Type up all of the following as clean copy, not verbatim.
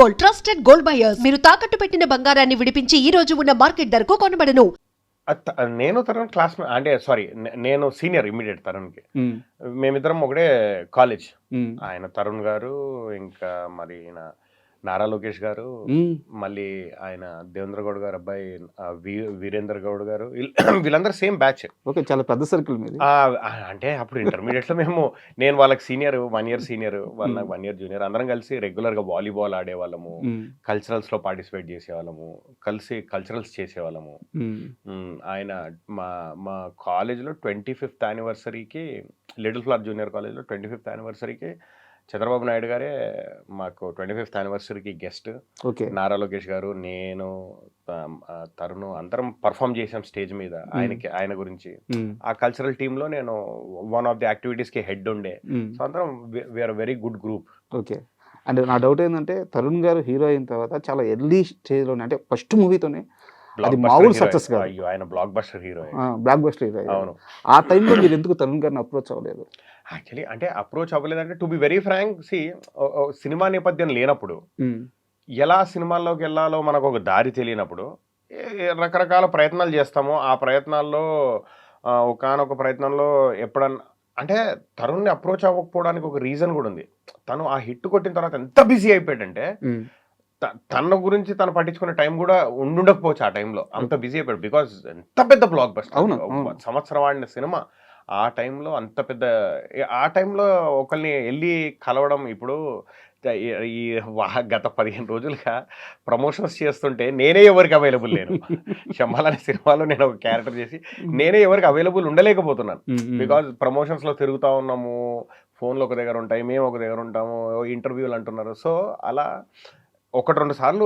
Gold, trusted gold buyers. మీరు తాకట్టు పెట్టిన బంగారాన్ని విడిపించి ఈ రోజు ఉన్న మార్కెట్ ధరకు కొనబడను. నేను తరుణ్ క్లాస్మేట్ అంటే సారీ నేను సీనియర్ ఇమ్మీడియట్ తరుణ్కి. మేమిద్దరం ఒకటే కాలేజ్. ఆయన తరుణ్ గారు, ఇంకా మరి నారా లోకేష్ గారు, మళ్ళీ ఆయన దేవేంద్ర గౌడ్ గారు అబ్బాయి వీరేందర్ గౌడ్ గారు, వీళ్ళందరూ సేమ్ బ్యాచ్. ఓకే, చాలా పెద్ద సర్కిల్ మీది. అంటే అప్పుడు ఇంటర్మీడియట్ లో నేను వాళ్ళకి సీనియర్, 1 year సీనియర్, వాళ్ళు నాకు 1 year జూనియర్. అందరం కలిసి రెగ్యులర్ గా వాలీబాల్ ఆడేవాళ్ళము, కల్చరల్స్ లో పార్టిసిపేట్ చేసేవాళ్ళము, కలిసి కల్చరల్స్ చేసేవాళ్ళము. ఆయన మా కాలేజ్ లో 25th anniversary-కి, లిటిల్ ఫ్లవర్ జూనియర్ కాలేజ్ లో 25th anniversary-కి చంద్రబాబు నాయుడు గారే మాకు 25th anniversary-కి గెస్ట్. నారా లోకేష్ గారు, నేను, తరుణ్ అందరం పర్ఫామ్ చేసాం స్టేజ్ మీద ఆయన గురించి. ఆ కల్చరల్ టీమ్ లో నేను వన్ ఆఫ్ ది యాక్టివిటీస్ కి హెడ్ ఉండే. సో అందరం we are very good group. Okay, అంటే నా డౌట్ ఏంటంటే తరుణ్ గారు హీరో అయిన తర్వాత చాలా ఎర్లీ స్టేజ్ లోనే, అంటే ఫస్ట్ మూవీతోనే అది మామూలు సక్సెస్ కాదు. అయ్యో, ఆయన బ్లాక్ బస్టర్ హీరో. అవును. ఆ టైంలో మీరు ఎందుకు తరుణ్ గారిని అప్రోచ్ అవ్వలేదు? యాక్చువల్లీ అంటే అప్రోచ్ అవ్వలేదంటే, టు బి వెరీ ఫ్రాంక్, సినిమా నేపథ్యం లేనప్పుడు, ఎలా సినిమాల్లోకి వెళ్ళాలో మనకు ఒక దారి తెలియనప్పుడు రకరకాల ప్రయత్నాలు చేస్తాము. ఆ ప్రయత్నాల్లో ఒకానొక ప్రయత్నంలో ఎప్పుడన్నా అంటే తరుణ్ని అప్రోచ్ అవ్వకపోవడానికి ఒక రీజన్ కూడా ఉంది. తను ఆ హిట్ కొట్టిన తర్వాత ఎంత బిజీ అయిపోయాడంటే, తన గురించి తను పట్టించుకునే టైం కూడా ఉండకపోవచ్చు. ఆ టైంలో అంత బిజీ అయిపోయాడు. బికాజ్ ఎంత పెద్ద బ్లాక్ బస్టర్, సంవత్సరం ఆడిన సినిమా. ఆ టైంలో అంత పెద్ద, ఆ టైంలో ఒకరిని వెళ్ళి కలవడం, ఇప్పుడు ఈ గత 15 రోజులుగా ప్రమోషన్స్ చేస్తుంటే నేనే ఎవరికి అవైలబుల్ లేను. శంబాల్ అనే సినిమాలో నేను ఒక క్యారెక్టర్ చేసి నేనే ఎవరికి అవైలబుల్ ఉండలేకపోతున్నాను. బికాజ్ ప్రమోషన్స్ లో తిరుగుతూ ఉన్నాము, ఫోన్లు ఒక దగ్గర ఉంటాయి, మేము ఒక దగ్గర ఉంటాము, ఇంటర్వ్యూలు అంటున్నారు. సో అలా 1-2 సార్లు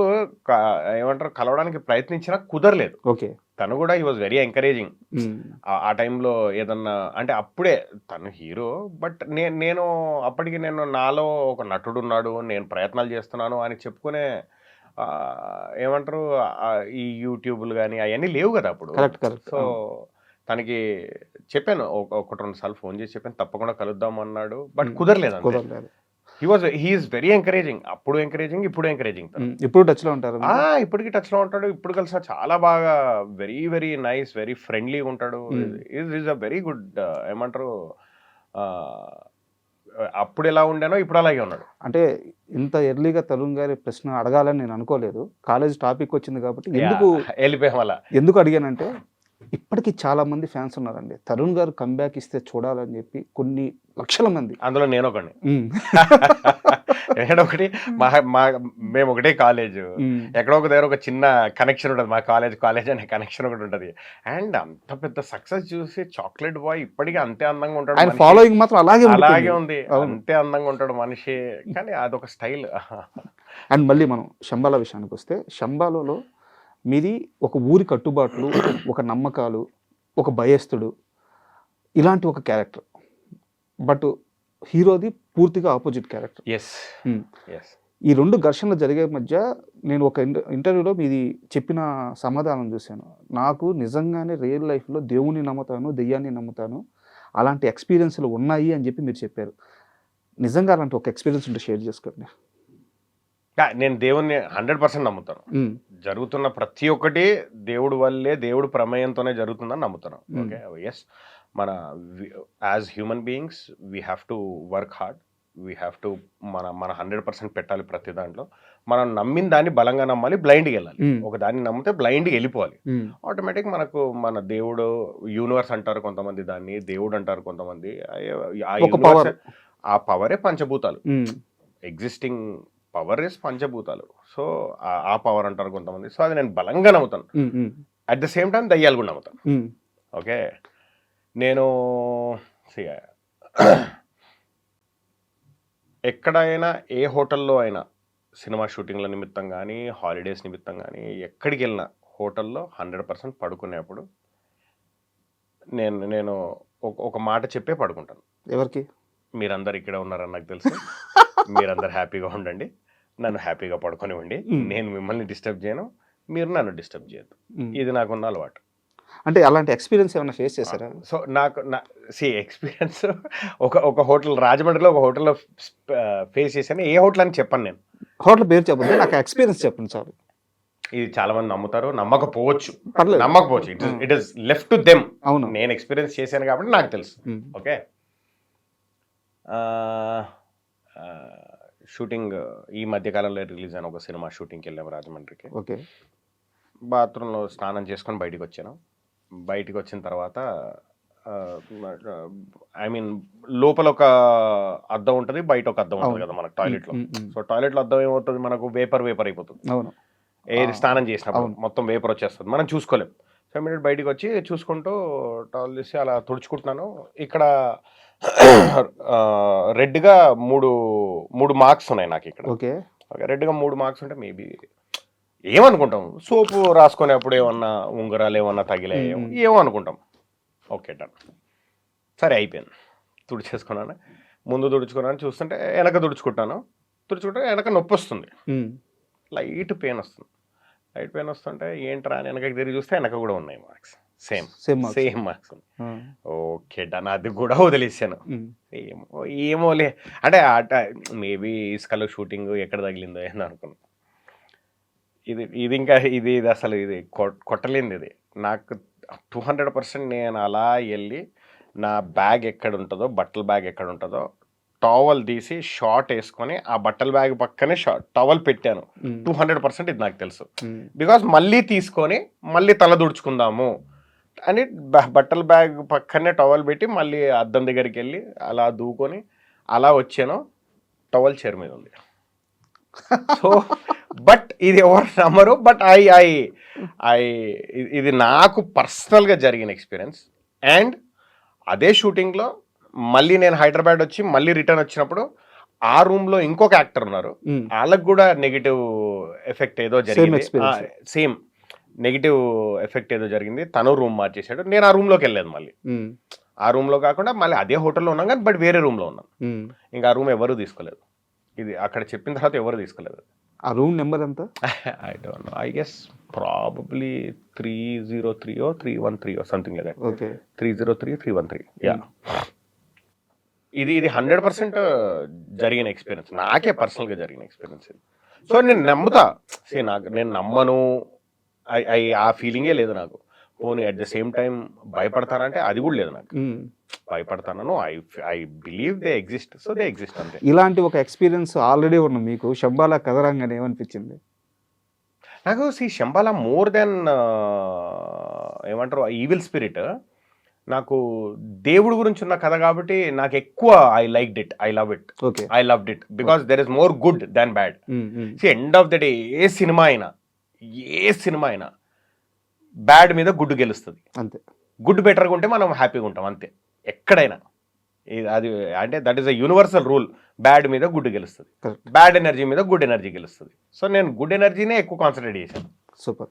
ఏమంటారు కలవడానికి ప్రయత్నించినా కుదరలేదు. ఓకే, తను కూడా హీ వాజ్ వెరీ ఎంకరేజింగ్. ఆ టైంలో ఏదన్నా అంటే, అప్పుడే తను హీరో, బట్ నేను అప్పటికి నాలో ఒక నటుడు ఉన్నాడు, నేను ప్రయత్నాలు చేస్తున్నాను అని చెప్పుకునే ఏమంటారు ఈ యూట్యూబ్లు కానీ అవన్నీ లేవు కదా అప్పుడు. సో తనకి చెప్పాను, 1-2 సార్లు ఫోన్ చేసి చెప్పాను, తప్పకుండా కలుద్దాం అన్నాడు. బట్ కుదరలేదు. He is very encouraging. అప్పుడు ఎంకరేజింగ్, ఇప్పుడు ఎంకరేజింగ్. ఇప్పుడు టచ్ లో ఉంటారు? ఇప్పటికి టచ్ లో ఉంటాడు. ఇప్పుడు కలిసి చాలా బాగా వెరీ వెరీ నైస్, వెరీ ఫ్రెండ్లీగా ఉంటాడు. ఈజ్ అ వెరీ గుడ్, ఏమంటారు అప్పుడు ఎలా ఉండానో ఇప్పుడు అలాగే ఉన్నాడు. అంటే ఇంత ఎర్లీగా తరుణ్ గారి ప్రశ్న అడగాలని నేను అనుకోలేదు. కాలేజ్ టాపిక్ వచ్చింది కాబట్టి వెళ్ళిపోయాం అలా. ఎందుకు అడిగానంటే, ఇప్పటికీ చాలా మంది ఫ్యాన్స్ ఉన్నారండి. తరుణ్ గారు కంబ్యాక్ ఇస్తే చూడాలని చెప్పి కొన్ని లక్షల మంది. అందులో నేను ఒకటి. మేము ఒకటే కాలేజ్, ఎక్కడో ఒక దగ్గర ఒక చిన్న కనెక్షన్ ఉంటుంది. మా కాలేజ్ అనే కనెక్షన్ ఒకటి ఉంటుంది. అండ్ అంత పెద్ద సక్సెస్ చూసి చాక్లెట్ బాయ్ ఇప్పటికీ అంతే అందంగా ఉంటాడు. ఫాలోయింగ్ మాత్రం అలాగే ఉంది, అంతే అందంగా ఉంటాడు మనిషి. కానీ అదొక స్టైల్. అండ్ మళ్ళీ మనం శంబాల విషయానికి వస్తే, శంబాలలో మీది ఒక ఊరి కట్టుబాట్లు, ఒక నమ్మకాలు, ఒక భయస్థుడు, ఇలాంటి ఒక క్యారెక్టర్. బట్ హీరోది పూర్తిగా ఆపోజిట్ క్యారెక్టర్. ఈ 2 ఘర్షణలు జరిగే మధ్య నేను ఒక ఇంటర్వ్యూలో మీది చెప్పిన సమాధానం చూశాను. నాకు నిజంగానే రియల్ లైఫ్లో దేవుని నమ్ముతాను, దెయ్యాన్ని నమ్ముతాను, అలాంటి ఎక్స్పీరియన్స్లు ఉన్నాయి అని చెప్పి మీరు చెప్పారు. నిజంగా అలాంటి ఒక ఎక్స్పీరియన్స్ ఉంటే షేర్ చేసుకోండి. నేను దేవుణ్ణి 100% నమ్ముతాను. జరుగుతున్న ప్రతి ఒక్కటి దేవుడు వల్లే, దేవుడు ప్రమేయంతోనే జరుగుతుందని నమ్ముతాను. ఓకే, ఎస్, మన as human beings we have to work hard, we have to మన 100% పెట్టాలి ప్రతి దాంట్లో. మనం నమ్మిన దాన్ని బలంగా నమ్మాలి, బ్లైండ్గా వెళ్ళాలి. ఒక దాన్ని నమ్మితే బ్లైండ్గా వెళ్ళిపోవాలి. ఆటోమేటిక్ మనకు మన దేవుడు, యూనివర్స్ అంటారు కొంతమంది, దాన్ని దేవుడు అంటారు కొంతమంది. ఆ పవరే పంచభూతాలు. ఎగ్జిస్టింగ్ పవర్ ఇస్ పంచభూతాలు. సో ఆ పవర్ అంటారు కొంతమంది. సో అది నేను బలంగా నమ్ముతాను. అట్ ద సేమ్ టైం దయ్యాలు కూడా నమ్ముతాను. ఓకే, నేను ఎక్కడైనా ఏ హోటల్లో అయినా సినిమా షూటింగ్ల నిమిత్తం కానీ, హాలిడేస్ నిమిత్తం కానీ, ఎక్కడికి వెళ్ళినా హోటల్లో 100% పడుకునేప్పుడు నేను ఒక మాట చెప్పే పడుకుంటాను. ఎవరికి? మీరందరు ఇక్కడే ఉన్నారని నాకు తెలుసు. మీరందరు హ్యాపీగా ఉండండి, నన్ను హ్యాపీగా పడుకొనివ్వండి, నేను మిమ్మల్ని డిస్టర్బ్ చేయను, మీరు నన్ను డిస్టర్బ్ చేయద్దు. ఇది నాకున్న అలవాటు. అంటే అలాంటి ఎక్స్పీరియన్స్ ఏమైనా ఫేస్ చేశారా? సో నాకు ఎక్స్పీరియన్స్ ఒక హోటల్ రాజమండ్రిలో ఒక హోటల్లో ఫేస్ చేశాను. ఏ హోటల్ అని చెప్పాను నేను. హోటల్ పేరు చెప్పండి, నాకు ఎక్స్పీరియన్స్ చెప్పండి చాలు. ఇది చాలా మంది నమ్ముతారు, నమ్మకపోవచ్చు. పర్లేదు. నమ్మకపోవచ్చు, it is left to them. అవును. నేను ఎక్స్పీరియన్స్ చేశాను కాబట్టి నాకు తెలుసు. ఓకే, షూటింగ్ ఈ మధ్య కాలంలో రిలీజ్ అయిన ఒక సినిమా షూటింగ్కి వెళ్ళాము రాజమండ్రికి. ఓకే. బాత్రూంలో స్నానం చేసుకొని బయటికి వచ్చాను. బయటికి వచ్చిన తర్వాత ఐ మీన్ లోపల ఒక అద్దం ఉంటుంది, బయట ఒక అద్దం ఉంటుంది కదా మనకు టాయిలెట్లో. సో టాయిలెట్లో అద్దం ఏమవుతుంది, మనకు వేపర్ అయిపోతుంది. అవును. ఏది స్నానం చేసినప్పుడు అవును. మొత్తం వేపర్ వచ్చేస్తుంది, మనం చూసుకోలేం. సో ఇమీడియట్ బయటికి వచ్చి చూసుకుంటూ టవల్ తీసి అలా తుడుచుకుంటున్నాను. ఇక్కడ రెడ్గా మూడు మార్క్స్ ఉన్నాయి నాకు ఇక్కడ. ఓకే. రెడ్గా 3 మార్క్స్ ఉంటే మేబీ ఏమనుకుంటాం, సోపు రాసుకునేప్పుడు ఏమన్నా ఉంగరాలు ఏమన్నా తగిలే ఏమో అనుకుంటాం. ఓకే డన్, సరే అయిపోయింది. తుడిచేసుకున్నాను, ముందు తుడుచుకున్నాను, చూస్తుంటే వెనక తుడుచుకుంటే వెనక నొప్పి వస్తుంది, లైట్ పెయిన్ వస్తుంటే ఏంట్రా అని వెనకకి తిరిగి చూస్తే వెనక కూడా ఉన్నాయి marks, same marks. Okay done, అది కూడా వదిలేసాను. ఏమోలే అంటే మేబీ ఇసుకలో షూటింగ్ ఎక్కడ తగిలిందో ఏందో అనుకున్నాను. ఇది ఇంకా ఇది అసలు ఇది కొట్టలేంది. ఇది నాకు 200% నేను అలా వెళ్ళి నా బ్యాగ్ ఎక్కడ ఉంటుందో, బట్టల బ్యాగ్ ఎక్కడ ఉంటుందో, టవల్ తీసి షార్ట్ వేసుకొని ఆ బట్టల బ్యాగ్ పక్కనే టవల్ పెట్టాను. 200% ఇది నాకు తెలుసు. బికాస్ మళ్ళీ తీసుకొని మళ్ళీ తల దుడుచుకుందాము అని బట్టల బ్యాగ్ పక్కనే టవల్ పెట్టి మళ్ళీ అద్దం దగ్గరికి వెళ్ళి అలా దూకొని అలా వచ్చాను. టవల్ చైర్ మీద ఉంది. సో బట్ ఇది ఎవరు నమ్మరు, బట్ ఇది నాకు పర్సనల్గా జరిగిన ఎక్స్పీరియన్స్. అండ్ అదే షూటింగ్లో మళ్ళీ నేను హైదరాబాద్ వచ్చి మళ్ళీ రిటర్న్ వచ్చినప్పుడు ఆ రూమ్లో ఇంకొక యాక్టర్ ఉన్నారు, వాళ్ళకు కూడా నెగిటివ్ ఎఫెక్ట్ ఏదో జరిగింది. సేమ్ నెగిటివ్ ఎఫెక్ట్ ఏదో జరిగింది. తను రూమ్ మార్చేసాడు, నేను ఆ రూమ్లోకి వెళ్ళలేదు. మళ్ళీ ఆ రూమ్లో కాకుండా మళ్ళీ అదే హోటల్లో ఉన్నాం కానీ బట్ వేరే రూమ్లో ఉన్నాను. ఇంకా ఆ రూమ్ ఎవరు తీసుకోలేదు. ఇది అక్కడ చెప్పిన తర్వాత ఎవరు తీసుకోలేదు. ఆ రూమ్ నెంబర్ ఎంత? I don't know, I guess probably 303 or 313 or something like that. Okay. 303, 313. Yeah, ఇది 100% జరిగిన ఎక్స్పీరియన్స్, నాకే పర్సనల్గా జరిగిన ఎక్స్పీరియన్స్ ఇది. సో నేను నమ్ముతా, నేను నమ్మను, ఆ ఫీలింగే లేదు నాకు. పోనీ అట్ ద సేమ్ టైం భయపడతానంటే అది కూడా లేదు నాకు. భయపడతాను, I believe they exist, so they exist అంతే. ఇలాంటి ఒక ఎక్స్పీరియన్స్ ఆల్రెడీ ఉన్న మీకు శంబాలా కథరంగానే ఏమనిపించింది? నాకు శంబాలా మోర్ దెన్ ఏమంటారు ఈవిల్ స్పిరిట్, నాకు దేవుడి గురించి ఉన్న కథ కాబట్టి నాకు ఎక్కువ I liked it, I loved it because there is more good than bad. End of the day A cinema అయినా బ్యాడ్ మీద గుడ్ గెలుస్తుంది అంతే. గుడ్ బెటర్గా ఉంటే మనం హ్యాపీగా ఉంటాం అంతే ఎక్కడైనా. అది అంటే that is a universal rule, bad మీద గుడ్ గెలుస్తుంది, బ్యాడ్ ఎనర్జీ మీద గుడ్ ఎనర్జీ గెలుస్తుంది. సో నేను గుడ్ ఎనర్జీనే ఎక్కువ కాన్సన్ట్రేట్ చేశాను. సూపర్.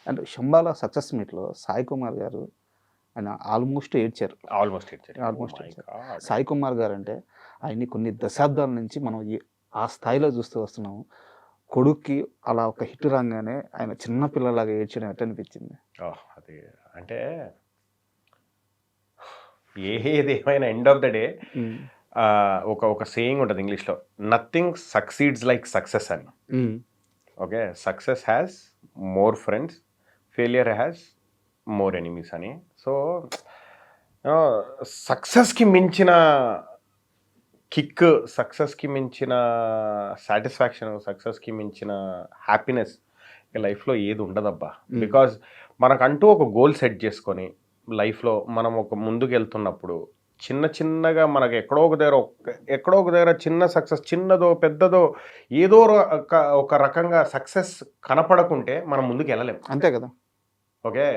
అండ్ శంబాలా సక్సెస్ మీట్లో సాయి కుమార్ గారు ఆయన ఆల్మోస్ట్ ఏడ్చారు. సాయి కుమార్ గారు అంటే ఆయన్ని కొన్ని దశాబ్దాల నుంచి మనం ఆ స్థాయిలో చూస్తూ వస్తున్నాము. కొడుక్కి అలా ఒక హిట్ రాగానే ఆయన చిన్న పిల్లలాగా ఏడ్చడం ఎట్లా అనిపించింది? అది అంటే ఏదేమైనా ఎండ్ ఆఫ్ ద డే ఒక సేయింగ్ ఉంటుంది ఇంగ్లీష్లో, నథింగ్ సక్సీడ్స్ లైక్ సక్సెస్ అని. Okay, success has more friends, failure has more enemies అని. సో సక్సెస్కి మించిన కిక్, సక్సెస్కి మించిన సాటిస్ఫాక్షన్, సక్సెస్కి మించిన హ్యాపీనెస్ లైఫ్లో ఏది ఉండదబ్బా. బికాజ్ మనకంటూ ఒక గోల్ సెట్ చేసుకొని లైఫ్లో మనం ఒక ముందుకు వెళ్తున్నప్పుడు చిన్నగా మనకు ఎక్కడో ఒక దగ్గర చిన్న సక్సెస్, చిన్నదో పెద్దదో ఏదో ఒక రకంగా సక్సెస్ కనపడకుంటే మనం ముందుకు వెళ్ళలేం. అంతే కదా. ఓకే,